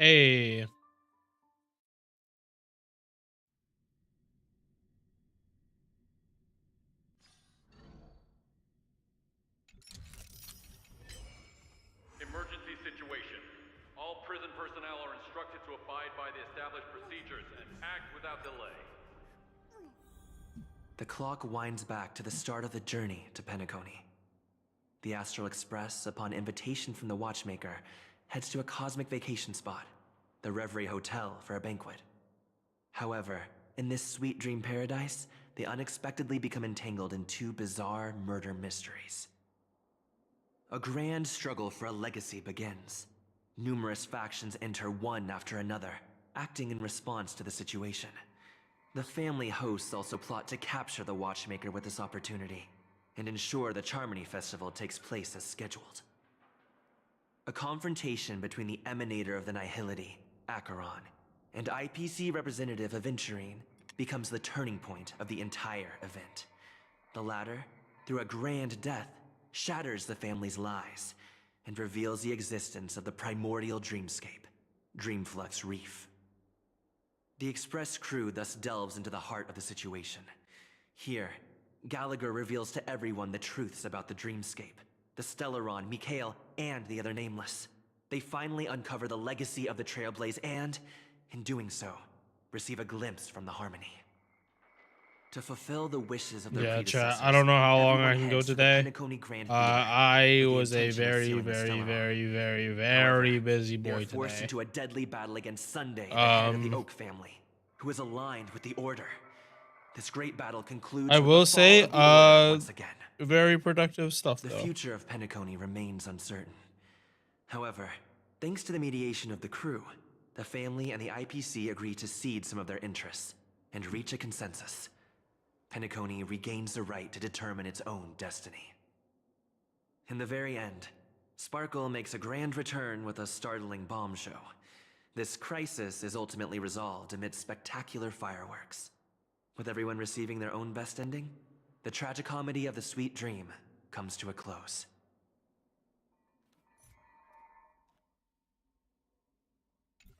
Hey, Emergency situation. All prison personnel are instructed to abide by the established procedures and act without delay. The clock winds back to the start of the journey to Penacony. The Astral Express, upon invitation from the watchmaker, heads to a cosmic vacation spot, the Reverie Hotel, for a banquet. However, in this sweet dream paradise, they unexpectedly become entangled in two bizarre murder mysteries. A grand struggle for a legacy begins. Numerous factions enter one after another, acting in response to the situation. The family hosts also plot to capture the watchmaker with this opportunity and ensure the Charmony Festival takes place as scheduled. A confrontation between the emanator of the Nihility, Acheron, and IPC representative Aventurine becomes the turning point of the entire event. The latter, through a grand death, shatters the family's lies and reveals the existence of the primordial dreamscape, Dreamflux Reef. The Express crew thus delves into the heart of the situation. Here, Gallagher reveals to everyone the truths about the dreamscape, the Stellaron, Mikhail, and the other Nameless. They finally uncover the legacy of the Trailblaze and, in doing so, receive a glimpse from the Harmony. To fulfill the wishes of their yeah, chat. predecessors, I don't know how long everyone I can go heads to the today. Penacony Grand Theater I with the was a intention of very, sealing the very, Stellaron. very, very, However, very busy they are boy forced today. into a deadly battle against Sunday, the head of the Um, Oak family, who is aligned with the Order. This great battle concludes I with the will fall say, of the Order once again. very productive stuff The though. future of Penacony remains uncertain. However, thanks to the mediation of the crew, the family and the IPC agree to cede some of their interests and reach a consensus. Penacony regains the right to determine its own destiny. In the very end, Sparkle makes a grand return with a startling bomb show. This crisis is ultimately resolved amid spectacular fireworks. With everyone receiving their own best ending, the tragicomedy of the sweet dream comes to a close.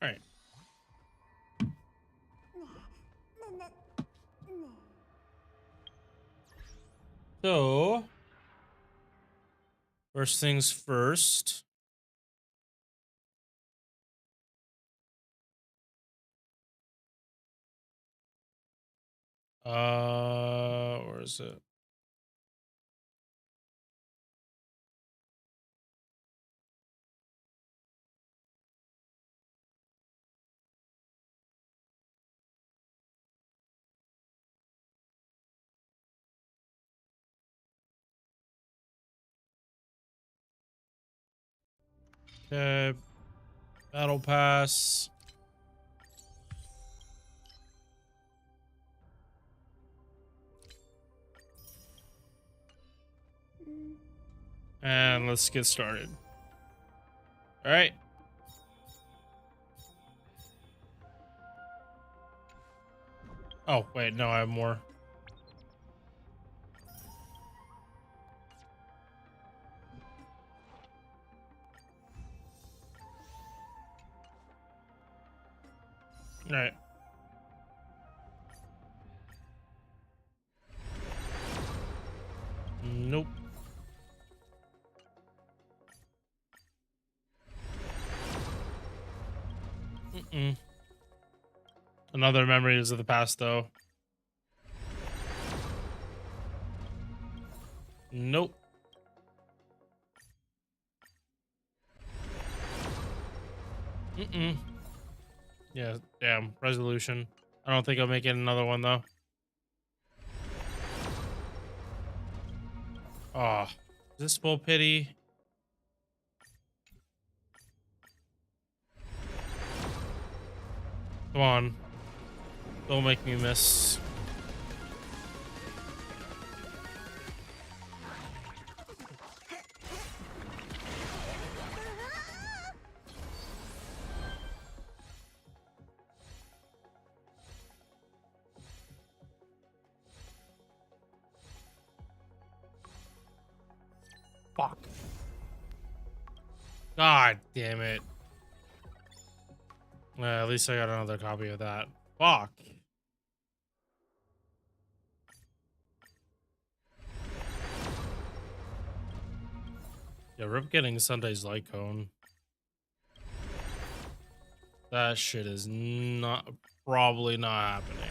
All right. So, first things first. Where is it? Okay, battle pass. And let's get started. All right. Oh, wait, no, I have more. All right. Nope. Mm-mm. Another memories of the past, though. Nope. Mm-mm. Yeah, damn. Resolution. I don't think I'll make it another one, though. Oh, is this full pity? Come on. Don't make me miss. Fuck. God damn it. At least I got another copy of that. Fuck. Yeah, rip getting Sunday's light cone. That shit is not probably not happening.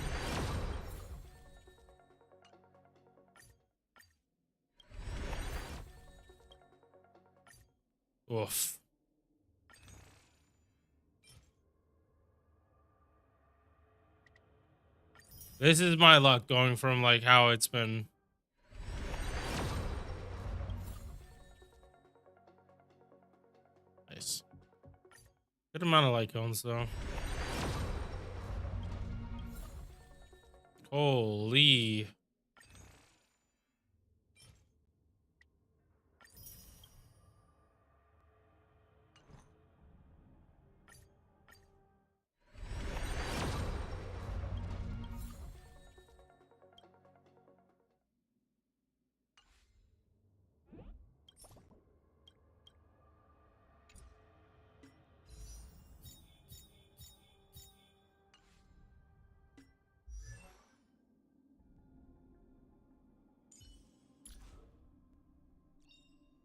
Oof. This is my luck going from like how it's been. Nice. Good amount of light cones though. Holy.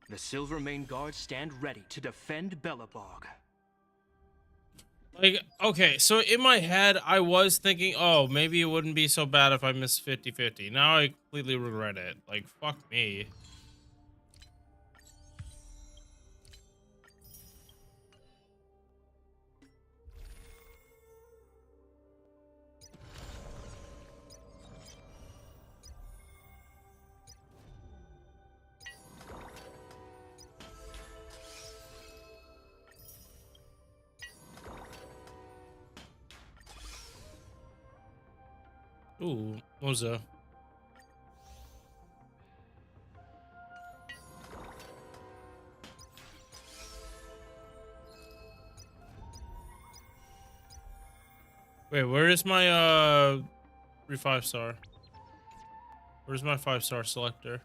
The Silver Main Guards stand ready to defend Belobog. Like, okay, so in my head, I was thinking, oh, maybe it wouldn't be so bad if I missed 50-50. Now I completely regret it. Like, fuck me. Ooh, Moza. Wait, where is my 5-star? Where's my 5-star selector?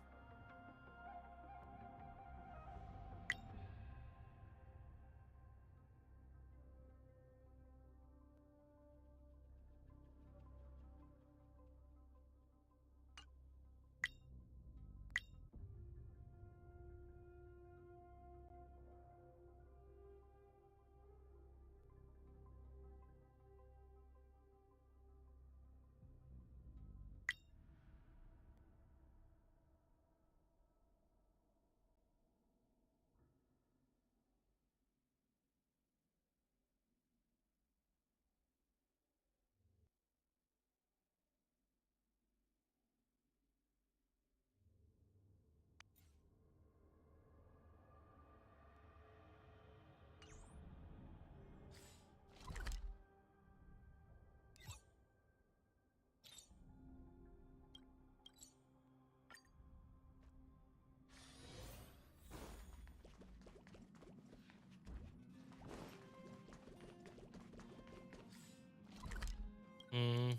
Hmm.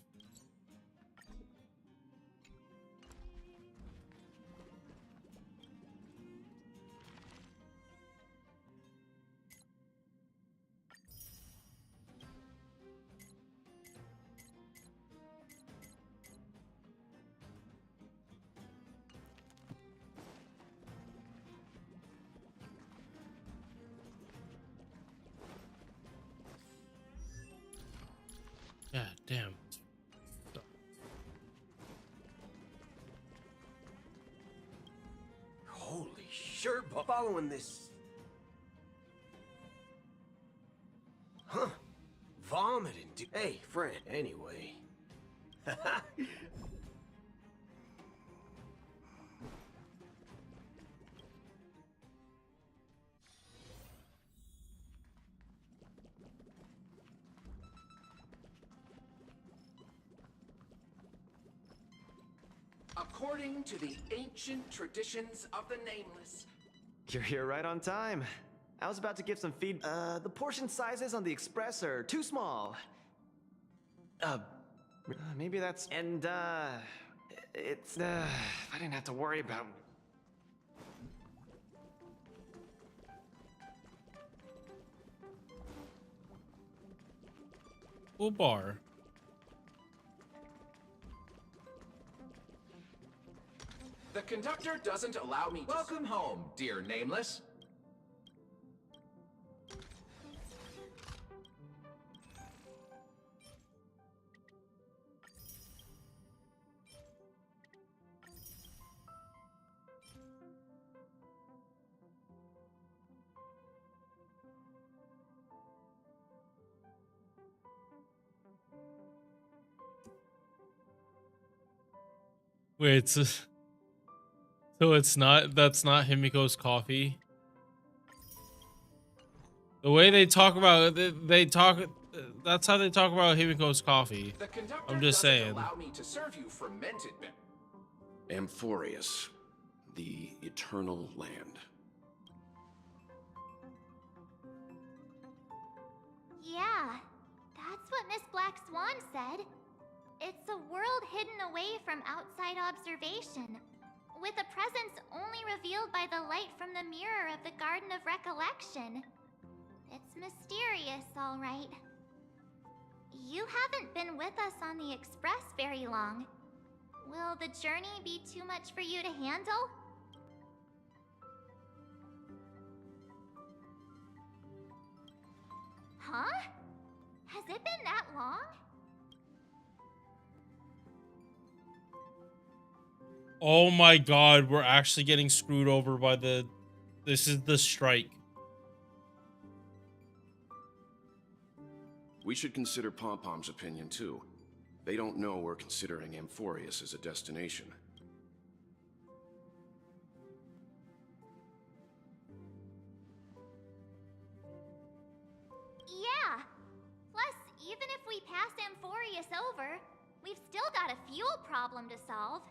God damn. Holy shirt, following this. Huh. Vomiting. Hey, friend, anyway. According to the ancient traditions of the Nameless. You're here right on time. I was about to give some feed. The portion sizes on the Express are too small. Maybe that's. And, it's, I didn't have to worry about. Cool bar. The conductor doesn't allow me to... Welcome home, dear Nameless. Wait, so it's not, that's not Himiko's coffee? The way they talk about it, they talk, that's how they talk about Himiko's coffee. The conductor I'm just doesn't saying. allow me to serve you fermented Amphorius, the eternal land. Yeah, that's what Miss Black Swan said. It's a world hidden away from outside observation, with a presence only revealed by the light from the mirror of the Garden of Recollection. It's mysterious, all right. You haven't been with us on the Express very long. Will the journey be too much for you to handle? Huh? Has it been that long? Oh my god, we're actually getting screwed over by the... This is the strike. We should consider Pom-Pom's opinion too. They don't know we're considering Amphorius as a destination. Yeah. Plus, even if we pass Amphorius over, we've still got a fuel problem to solve.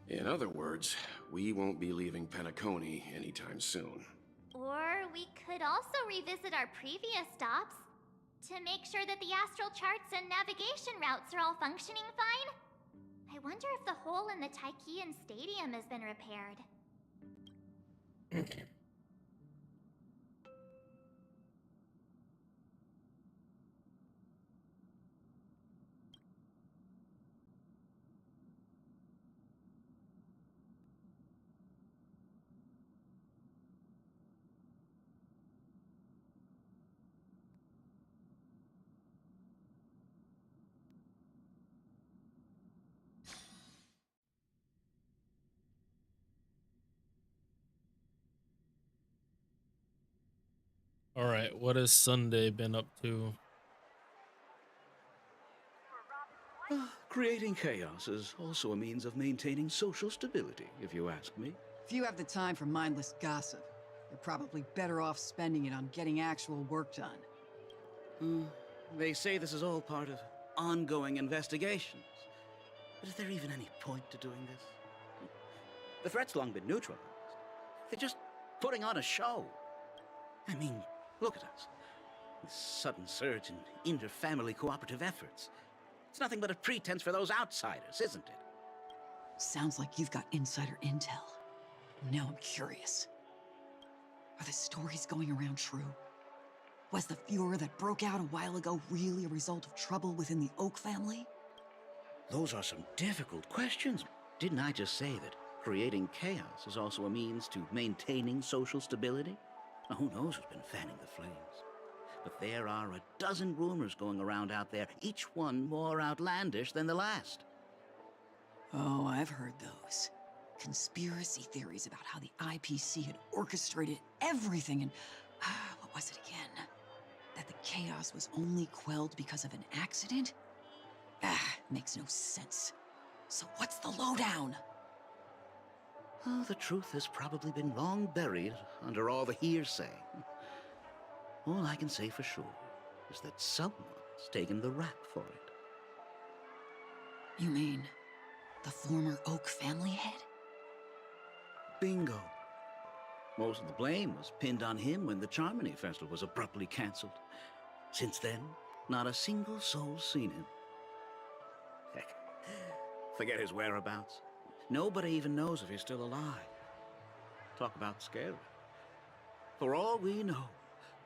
In other words, we won't be leaving Penacony anytime soon. Or we could also revisit our previous stops to make sure that the astral charts and navigation routes are all functioning fine. I wonder if the hole in the Tychean Stadium has been repaired. Alright, what has Sunday been up to? Creating chaos is also a means of maintaining social stability, if you ask me. If you have the time for mindless gossip, you're probably better off spending it on getting actual work done. They say this is all part of ongoing investigations. But is there even any point to doing this? The threat's long been neutralized. They're just putting on a show. I mean, look at us. This sudden surge in inter-family cooperative efforts. It's nothing but a pretense for those outsiders, isn't it? Sounds like you've got insider intel. Now I'm curious. Are the stories going around true? Was the furor that broke out a while ago really a result of trouble within the Oak family? Those are some difficult questions. Didn't I just say that creating chaos is also a means to maintaining social stability? Now, who knows who's been fanning the flames? But there are a dozen rumors going around out there, each one more outlandish than the last. Oh, I've heard those. Conspiracy theories about how the IPC had orchestrated everything and... what was it again? That the chaos was only quelled because of an accident? Makes no sense. So what's the lowdown? Oh, the truth has probably been long buried under all the hearsay. All I can say for sure is that someone's taken the rap for it. You mean the former Oak family head? Bingo. Most of the blame was pinned on him when the Charmony Festival was abruptly cancelled. Since then, not a single soul's seen him. Heck, forget his whereabouts. Nobody even knows if he's still alive. Talk about scary. For all we know,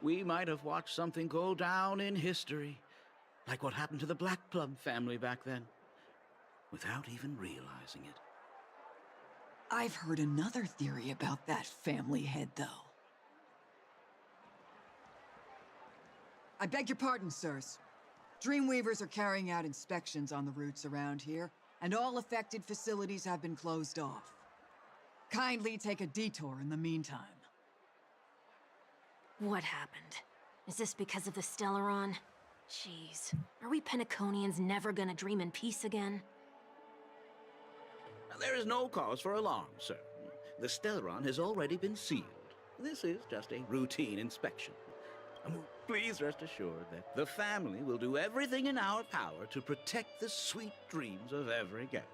we might have watched something go down in history, like what happened to the Black Plum family back then, without even realizing it. I've heard another theory about that family head, though. I beg your pardon, sirs. Dreamweavers are carrying out inspections on the routes around here, and all affected facilities have been closed off. Kindly take a detour in the meantime. What happened? Is this because of the Stellaron? Jeez, are we Penaconians never gonna dream in peace again? Now, there is no cause for alarm, sir. The Stellaron has already been sealed. This is just a routine inspection. Please rest assured that the family will do everything in our power to protect the sweet dreams of every guest.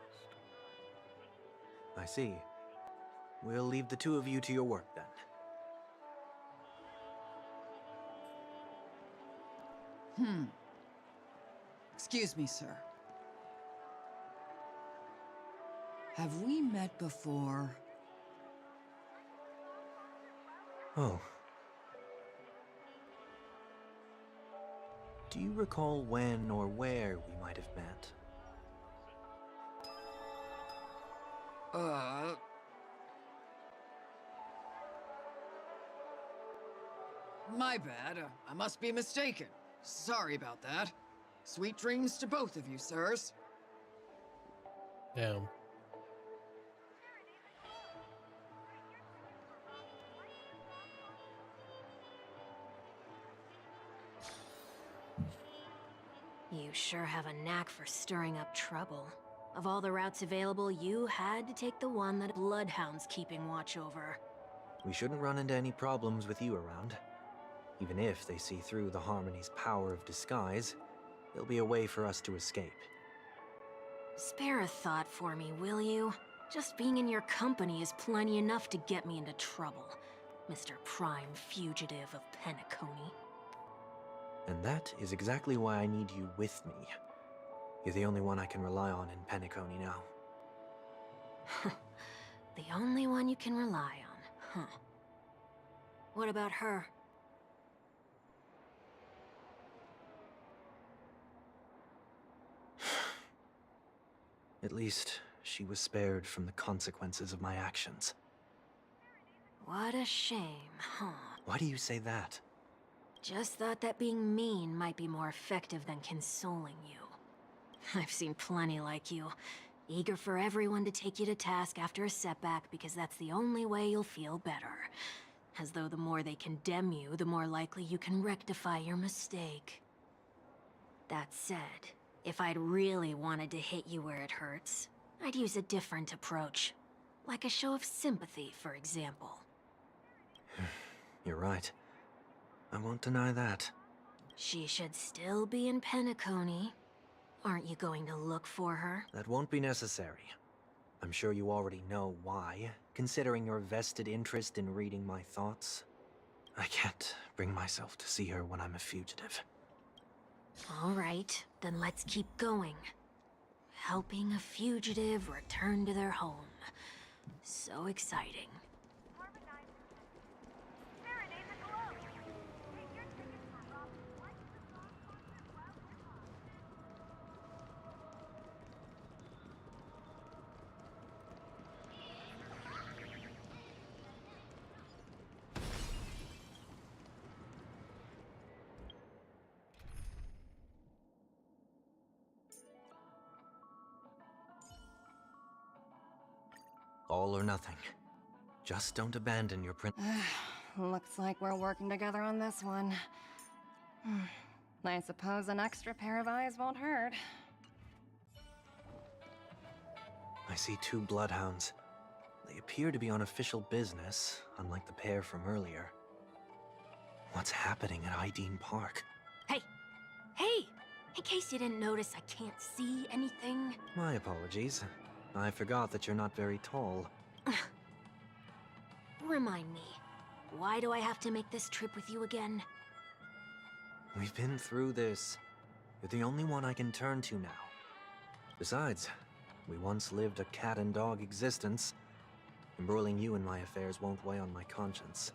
I see. We'll leave the two of you to your work then. Excuse me, sir. Have we met before? Oh. Do you recall when or where we might have met? My bad. I must be mistaken. Sorry about that. Sweet dreams to both of you, sirs. Damn. You sure have a knack for stirring up trouble. Of all the routes available, you had to take the one that Bloodhound's keeping watch over. We shouldn't run into any problems with you around. Even if they see through the Harmony's power of disguise, there'll be a way for us to escape. Spare a thought for me, will you? Just being in your company is plenty enough to get me into trouble, Mr. Prime Fugitive of Penacony. And that is exactly why I need you with me. You're the only one I can rely on in Penacony now. The only one you can rely on, huh? What about her? At least, she was spared from the consequences of my actions. What a shame, huh? Why do you say that? Just thought that being mean might be more effective than consoling you. I've seen plenty like you, eager for everyone to take you to task after a setback because that's the only way you'll feel better. As though the more they condemn you, the more likely you can rectify your mistake. That said, if I'd really wanted to hit you where it hurts, I'd use a different approach. Like a show of sympathy, for example. You're right. I won't deny that. She should still be in Penacony. Aren't you going to look for her? That won't be necessary. I'm sure you already know why, considering your vested interest in reading my thoughts. I can't bring myself to see her when I'm a fugitive. All right, then let's keep going. Helping a fugitive return to their home. So exciting. All or nothing. Just don't abandon your Looks like we're working together on this one. I suppose an extra pair of eyes won't hurt. I see two bloodhounds. They appear to be on official business, unlike the pair from earlier. What's happening at Ideen Park? Hey! Hey! In case you didn't notice, I can't see anything. My apologies. I forgot that you're not very tall. Remind me, why do I have to make this trip with you again? We've been through this. You're the only one I can turn to now. Besides, We once lived a cat and dog existence. Embroiling you in my affairs won't weigh on my conscience.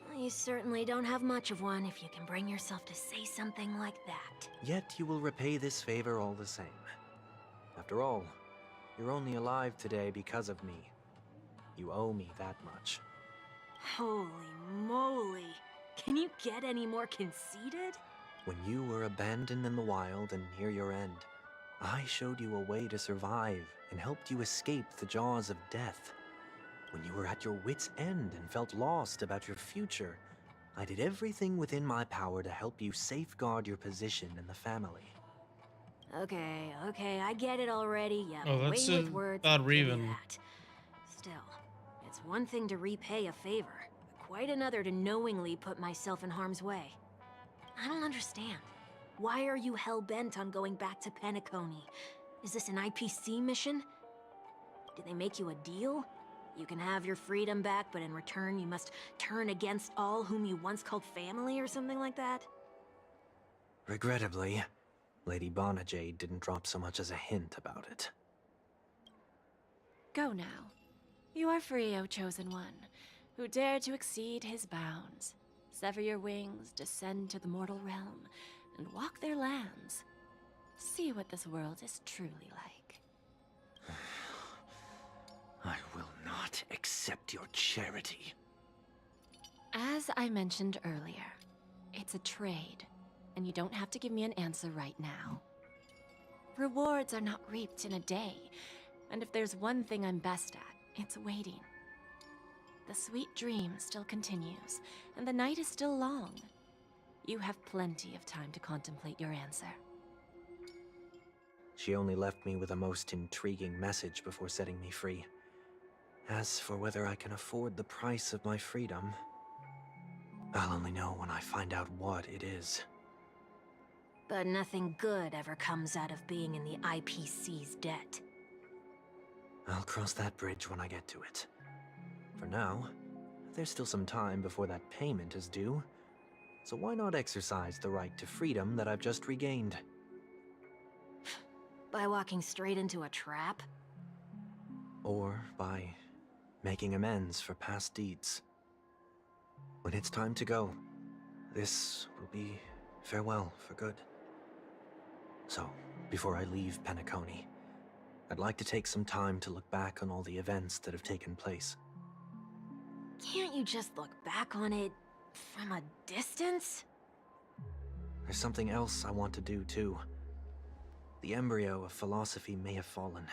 Well, you certainly don't have much of one if you can bring yourself to say something like that. Yet you will repay this favor all the same. After all, you're only alive today because of me. You owe me that much. Holy moly! Can you get any more conceited? When you were abandoned in the wild and near your end, I showed you a way to survive and helped you escape the jaws of death. When you were at your wit's end and felt lost about your future, I did everything within my power to help you safeguard your position in the family. Okay, I get it already. Yeah, Oh, that's way with words. about I'll give you Reven. that. Still, it's one thing to repay a favor, quite another to knowingly put myself in harm's way. I don't understand. Why are you hell-bent on going back to Penacony? Is this an IPC mission? Did they make you a deal? You can have your freedom back, but in return you must turn against all whom you once called family or something like that? Regrettably, Lady Bonajade didn't drop so much as a hint about it. Go now. You are free, O Chosen One, who dare to exceed his bounds. Sever your wings, descend to the mortal realm, and walk their lands. See what this world is truly like. I will not accept your charity. As I mentioned earlier, it's a trade, and you don't have to give me an answer right now. Rewards are not reaped in a day, and if there's one thing I'm best at, it's waiting. The sweet dream still continues, and the night is still long. You have plenty of time to contemplate your answer. She only left me with a most intriguing message before setting me free. As for whether I can afford the price of my freedom, I'll only know when I find out what it is. But nothing good ever comes out of being in the IPC's debt. I'll cross that bridge when I get to it. For now, there's still some time before that payment is due, so why not exercise the right to freedom that I've just regained? By walking straight into a trap? Or by making amends for past deeds. When it's time to go, this will be farewell for good. So, before I leave Penacony, I'd like to take some time to look back on all the events that have taken place. Can't you just look back on it from a distance? There's something else I want to do too. The embryo of philosophy may have fallen,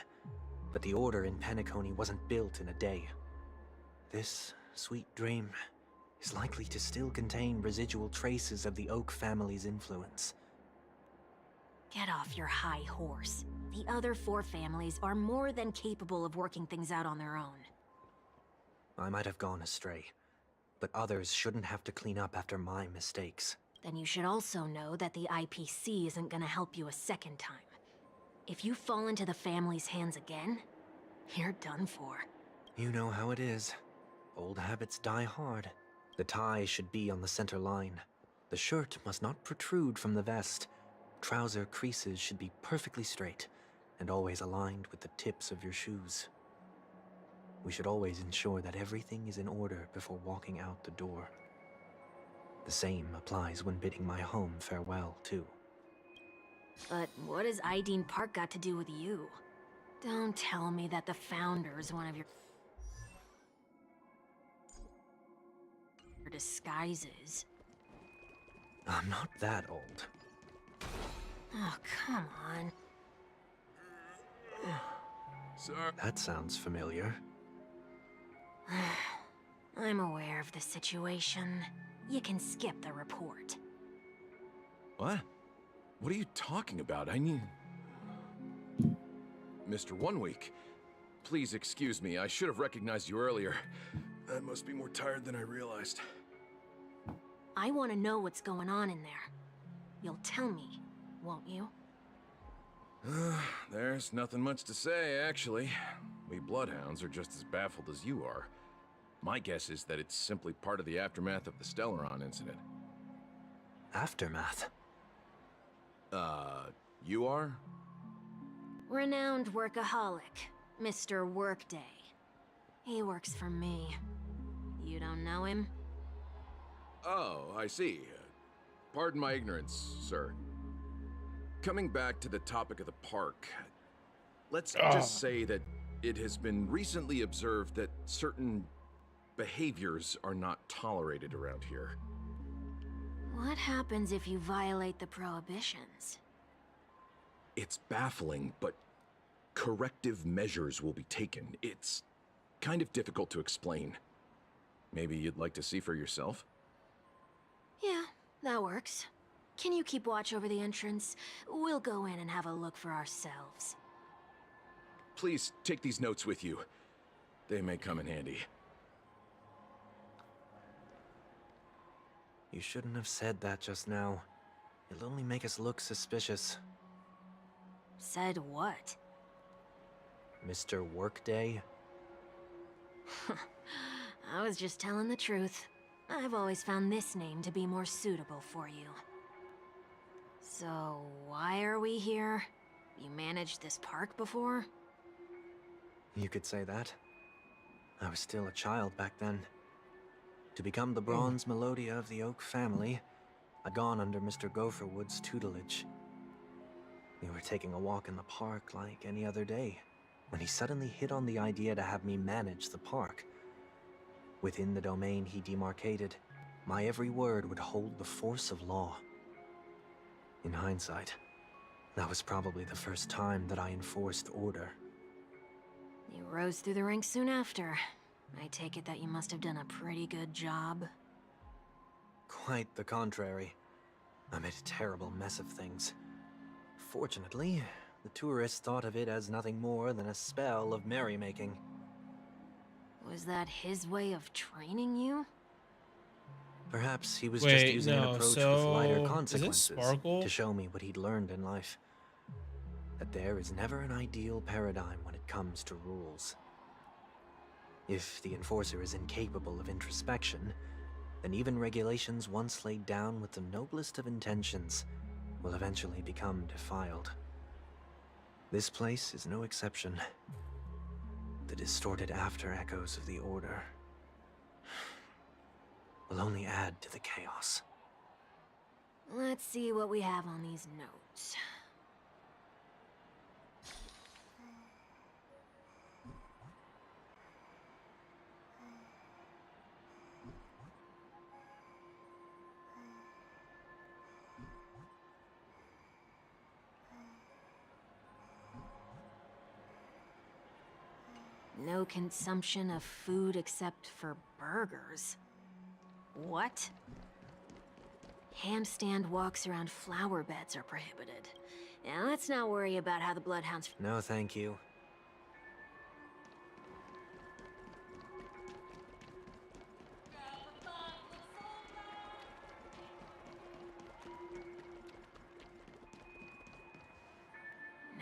but the order in Penacony wasn't built in a day. This sweet dream is likely to still contain residual traces of the Oak family's influence. Get off your high horse. The other 4 families are more than capable of working things out on their own. I might have gone astray, but others shouldn't have to clean up after my mistakes. Then you should also know that the IPC isn't gonna help you a second time. If you fall into the family's hands again, you're done for. You know how it is. Old habits die hard. The tie should be on the center line. The shirt must not protrude from the vest. Trouser creases should be perfectly straight, and always aligned with the tips of your shoes. We should always ensure that everything is in order before walking out the door. The same applies when bidding my home farewell, too. But what has Ideen Park got to do with you? Don't tell me that the Founder's one of your disguises. I'm not that old. Oh, come on. Sir? That sounds familiar. I'm aware of the situation. You can skip the report. What? What are you talking about? I mean... Mr. One Week, please excuse me. I should have recognized you earlier. I must be more tired than I realized. I want to know what's going on in there. You'll tell me, won't you? There's nothing much to say, actually. We Bloodhounds are just as baffled as you are. My guess is that it's simply part of the aftermath of the Stellaron incident. Aftermath? You are? Renowned workaholic, Mr. Workday. He works for me. You don't know him? Oh, I see. Pardon my ignorance, sir. Coming back to the topic of the park, let's just say that it has been recently observed that certain behaviors are not tolerated around here. What happens if you violate the prohibitions? It's baffling, but corrective measures will be taken. It's kind of difficult to explain. Maybe you'd like to see for yourself? Yeah, that works. Can you keep watch over the entrance? We'll go in and have a look for ourselves. Please take these notes with you. They may come in handy. You shouldn't have said that just now. It'll only make us look suspicious. Said what? Mr. Workday? I was just telling the truth. I've always found this name to be more suitable for you. So, why are we here? You managed this park before? You could say that. I was still a child back then. To become the bronze Melodia of the Oak family, I'd gone under Mr. Gopherwood's tutelage. We were taking a walk in the park like any other day, when he suddenly hit on the idea to have me manage the park. Within the domain he demarcated, my every word would hold the force of law. In hindsight, that was probably the first time that I enforced order. You rose through the ranks soon after. I take it that you must have done a pretty good job. Quite the contrary. I made a terrible mess of things. Fortunately, the tourists thought of it as nothing more than a spell of merrymaking. Was that his way of training you? Perhaps he was just using an approach with lighter consequences Sparkle? to show me what he'd learned in life. That there is never an ideal paradigm when it comes to rules. If the enforcer is incapable of introspection, then even regulations once laid down with the noblest of intentions will eventually become defiled. This place is no exception. The distorted after echoes of the Order will only add to the chaos. Let's see what we have on these notes. No consumption of food except for burgers. What? Handstand walks around flower beds are prohibited. Now let's not worry about how the bloodhounds... No, thank you.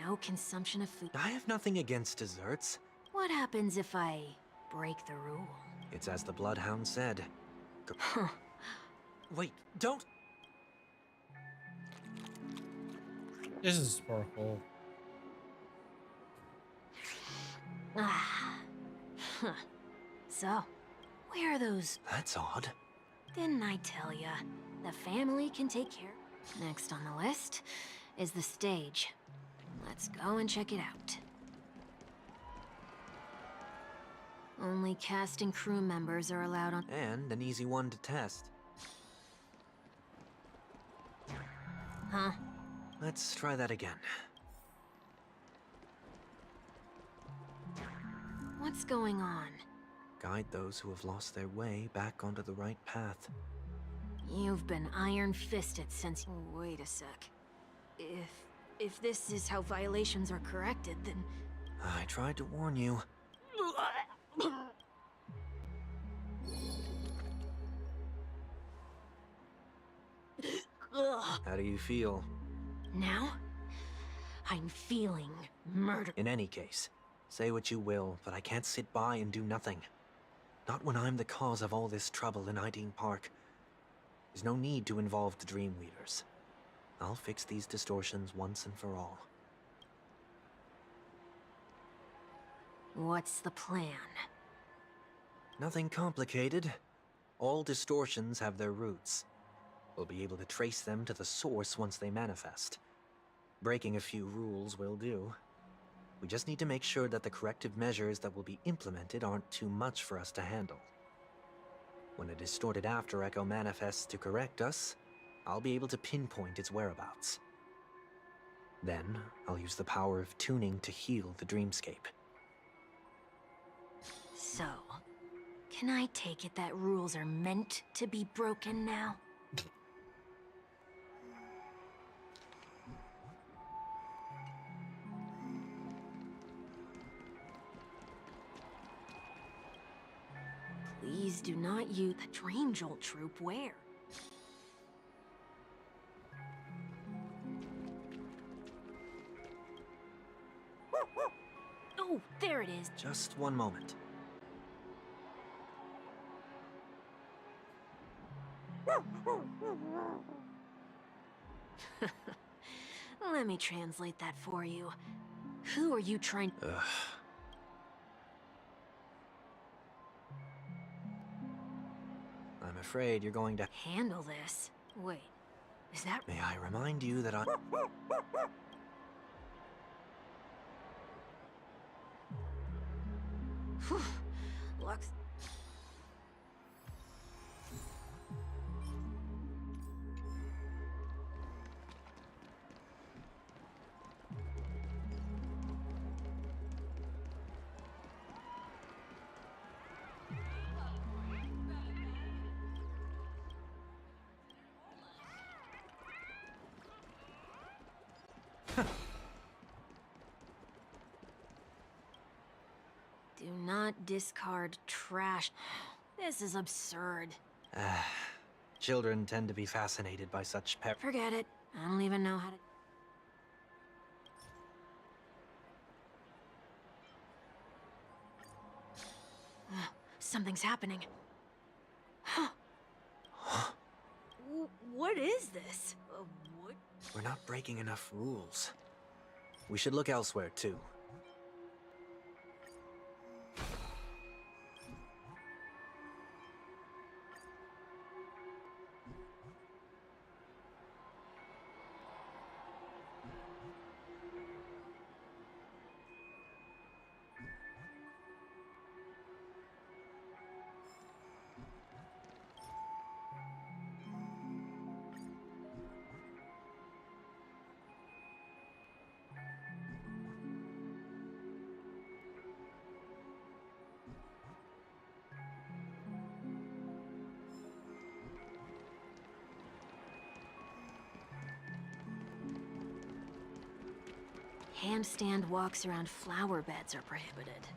No consumption of food. I have nothing against desserts. What happens if I break the rule? It's as the Bloodhound said. Huh. Wait, don't... This is Sparkle. Ah. Huh. So, where are those... That's odd. Didn't I tell ya? The family can take care. Next on the list is the stage. Let's go and check it out. Only cast and crew members are allowed on... And an easy one to test. Huh? Let's try that again. What's going on? Guide those who have lost their way back onto the right path. You've been iron-fisted since... Wait a sec. If this is how violations are corrected, then... I tried to warn you. How do you feel? Now? I'm feeling murder. In any case, say what you will, but I can't sit by and do nothing. Not when I'm the cause of all this trouble in Ideen Park. There's no need to involve the Dreamweavers. I'll fix these distortions once and for all. What's the plan? Nothing complicated. All distortions have their roots. We'll be able to trace them to the source once they manifest. Breaking a few rules will do. We just need to make sure that the corrective measures that will be implemented aren't too much for us to handle. When a distorted after echo manifests to correct us, I'll be able to pinpoint its whereabouts. Then, I'll use the power of tuning to heal the dreamscape. So, can I take it that rules are meant to be broken now? Please do not use the Dream Jolt troop. Where? Oh, there it is. Just one moment. Let me translate that for you. Who are you trying? I'm afraid you're going to handle this? Wait, is that? May I remind you that I... Whew. Lux. Do not discard trash. This is absurd. Children tend to be fascinated by such Forget it. I don't even know how to... Something's happening. What is this? What? We're not breaking enough rules. We should look elsewhere, too. Handstand walks around flower beds are prohibited.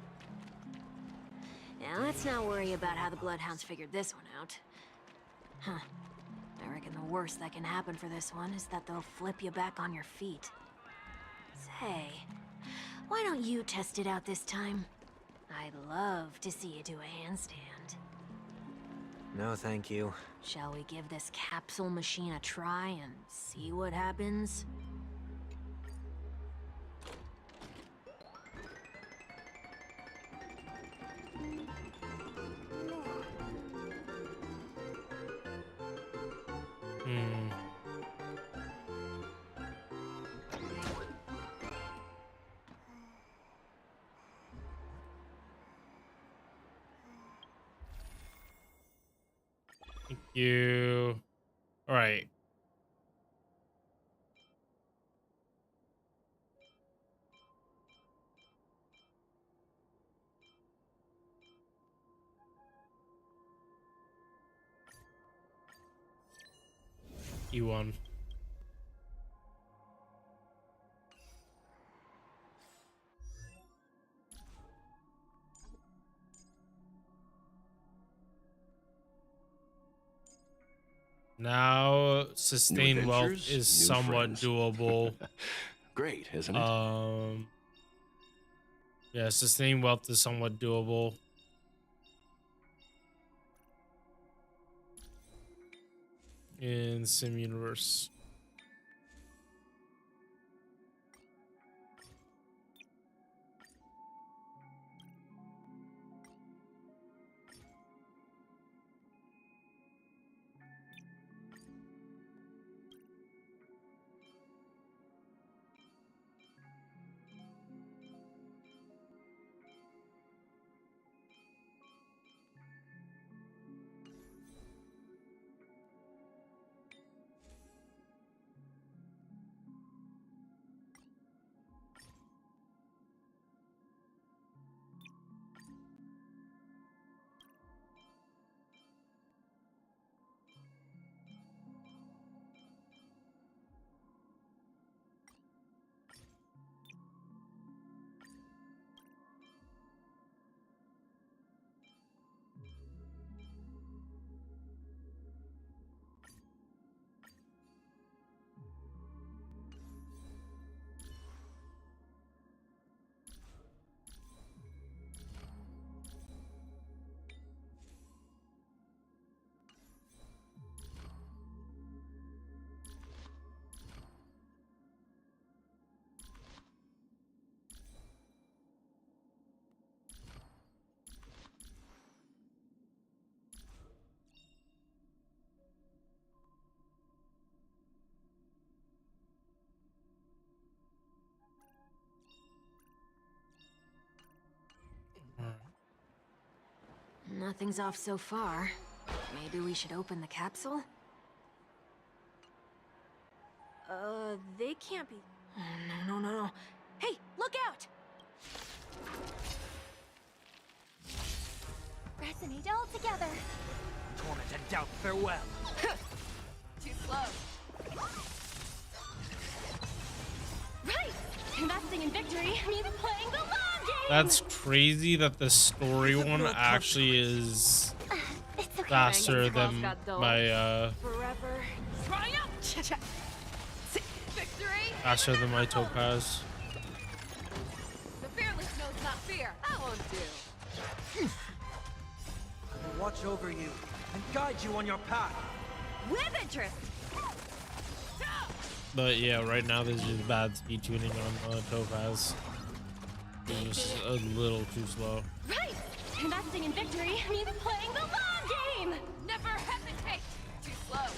Now let's not worry about how the Bloodhounds figured this one out. Huh. I reckon the worst that can happen for this one is that they'll flip you back on your feet. Say, why don't you test it out this time? I'd love to see you do a handstand. No, thank you. Shall we give this capsule machine a try and see what happens? Thank you. All right. E1. Now, sustain wealth adventures, is new somewhat friends. doable. Great, isn't it? Yeah, sustain wealth is somewhat doable. In Sim Universe. Nothing's off so far. Maybe we should open the capsule? They can't be... No. Hey, look out! Resonate all together. Torment and doubt, farewell. Too slow. Right! Investing in victory means playing the long game! That's crazy that the story one actually is faster than my Forever. Triumph! Victory! faster than my Topaz. The fearless knows not fear. That won't do. I will watch over you and guide you on your path. With interest! But yeah, right now there's just bad speed tuning on Topaz. It's just a little too slow. Right! Investing in victory means playing the long game! Never hesitate! Too slow.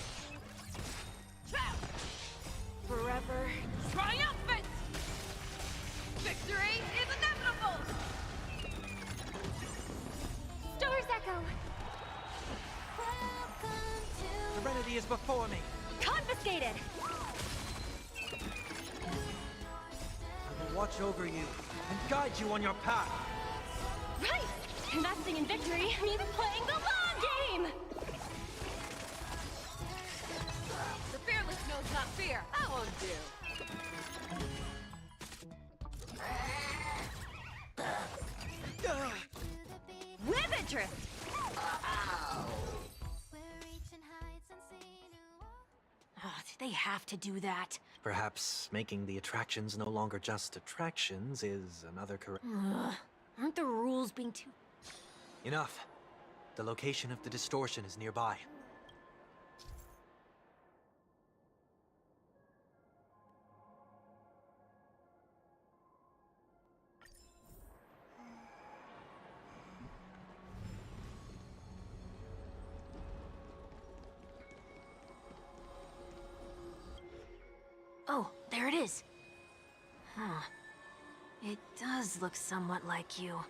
Forever. Triumphant! Victory is inevitable! Stars echo. Serenity is before me. Confiscated! I will watch over you and guide you on your path. Right! Investing in victory means playing the long game! The fearless knows not fear. That won't do. With interest! Oh, do they have to do that? Perhaps making the attractions no longer just attractions is another correct. Aren't the rules being too... Enough. The location of the distortion is nearby. Oh, there it is. Huh. It does look somewhat like you.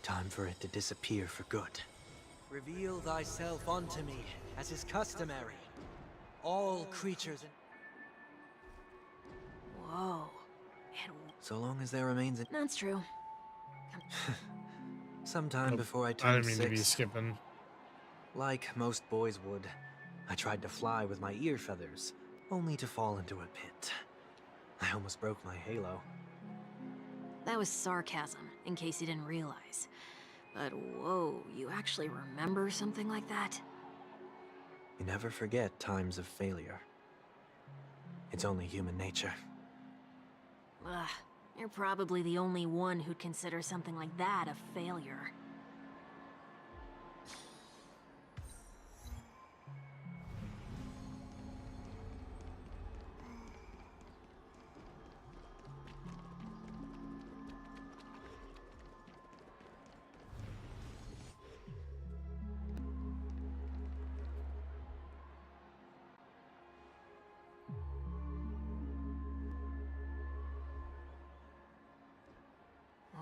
Time for it to disappear for good. Reveal thyself unto me, as is customary. All creatures in... Whoa. So long as there remains a... That's true. Sometime before I I turned didn't mean to be 6, skipping. like most boys would, I tried to fly with my ear feathers, only to fall into a pit. I almost broke my halo. That was sarcasm, in case you didn't realize. But whoa, you actually remember something like that? You never forget times of failure. It's only human nature. Ugh, you're probably the only one who'd consider something like that a failure.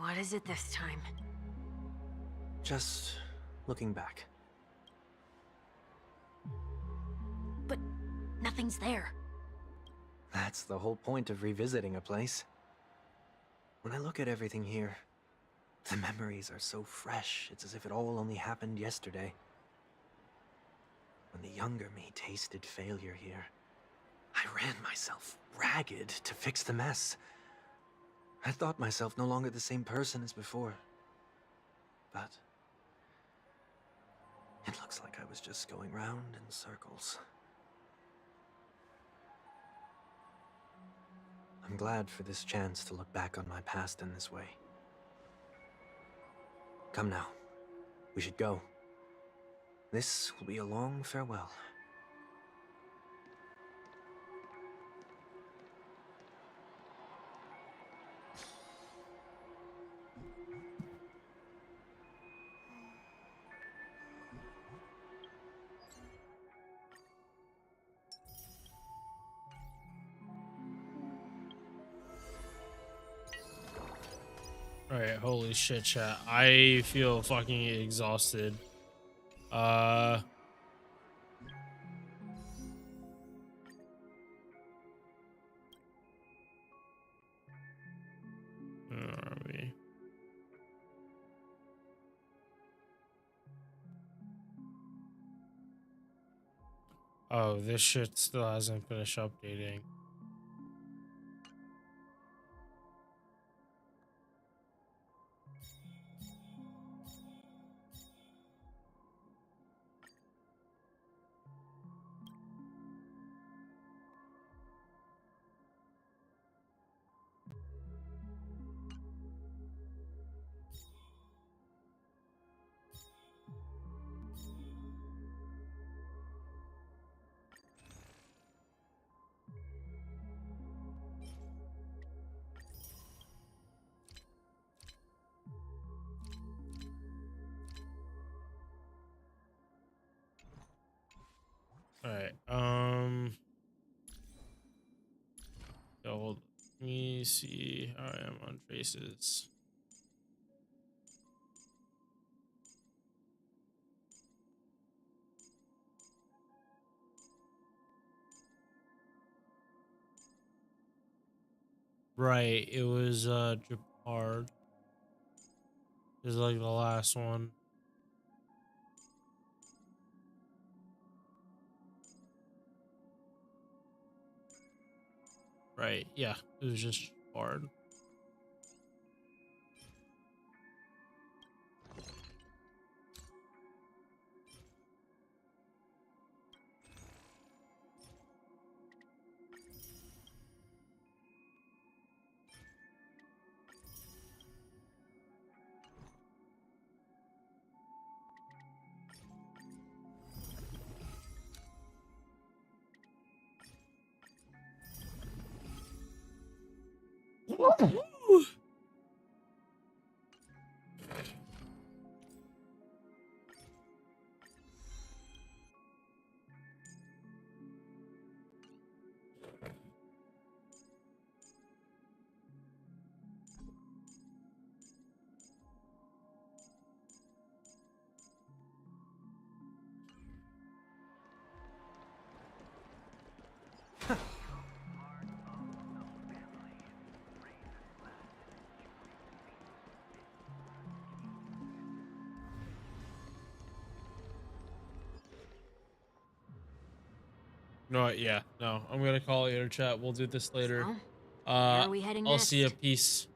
What is it this time? Just looking back. But nothing's there. That's the whole point of revisiting a place. When I look at everything here, the memories are so fresh, it's as if it all only happened yesterday. When the younger me tasted failure here, I ran myself ragged to fix the mess. I thought myself no longer the same person as before. But it looks like I was just going round in circles. I'm glad for this chance to look back on my past in this way. Come now, we should go. This will be a long farewell. All right, holy shit, chat. I feel fucking exhausted. Where are we? Oh, this shit still hasn't finished updating. All right. So hold. Let me see how I am on faces. Right, it was Japard. Is like the last one. Right, yeah, it was just Japard. No, yeah, no. I'm gonna call it later, chat. We'll do this later. So, where are we heading I'll see ya. next? Peace.